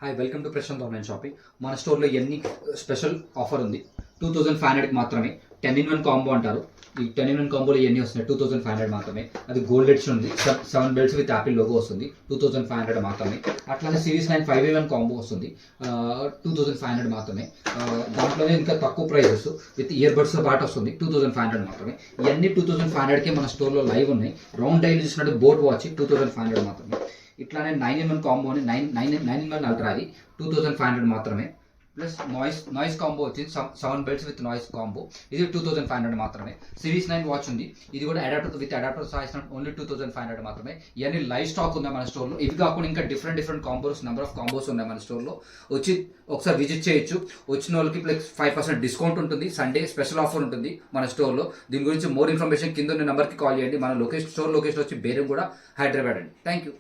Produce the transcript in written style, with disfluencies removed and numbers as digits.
Hi welcome to Prashant online shopping. మన స్టోర్లో ఎన్ని స్పెషల్ ఆఫర్ ఉంది. 2500కి మాత్రమే 10-in-1 కాంబో అంటారు. ఈ 10-in-1 కాంబోలో ఎన్ని వస్తున్నాయి? 2500 మాత్రమే. అది గోల్డ్ ఎడిషన్ ఉంది. 7 బెల్ట్స్ విత్ యాపిల్ లోగో వస్తుంది. 2500 మాత్రమే. అట్లానే సిరీస్ 9 5-in-1 కాంబో వస్తుంది. 2500 మాత్రమే. దాంట్లోనే ఇంకా తక్కువ ప్రైజెస్ విత్ ఇయర్ బడ్స్తో పాటు వస్తుంది. 2500 మాత్రమే. ఇవన్నీ 2500కే మన స్టోర్లో లైవ్ ఉన్నాయి. రౌండ్ డైల్ చూసినట్టు బోట్ వాచ్ 2500 మాత్రమే. ఇట్లానే 9-in-1 కాంబో అని 9-in-1 అల్ట్రా అది 2500 మాత్రమే. ప్లస్ నాయిస్ కాంబో వచ్చింది. 7 బెల్ట్స్ విత్ నాయిస్ కాంబో, ఇది 2500 మాత్రమే. సిరీస్ 9 వాచ్ ఉంది, ఇది కూడా అడాప్టర్ విత్ అడాప్టర్ సాయిస్ ఓన్లీ 2500 మాత్రమే. ఇవన్నీ లైవ్ స్టాక్ ఉన్నాయి మన స్టోర్లో. ఇవి కాకుండా ఇంకా different combos, number of combos ఉన్నాయి మన స్టోర్లో. వచ్చి ఒకసారి విజిట్ చేయొచ్చు. వచ్చిన వాళ్ళకి ప్లస్ 5% డిస్కౌంట్ ఉంటుంది. సండే స్పెషల్ ఆఫర్ ఉంటుంది మన స్టోర్లో. దీని గురించి మోర్ ఇన్ఫర్మేషన్ కింద ఉన్న నెంబర్కి కాల్ చేయండి. మన స్టోర్ లొకేషన్ వచ్చి బేరం కూడా హైదరాబాద్ అండి. Thank you.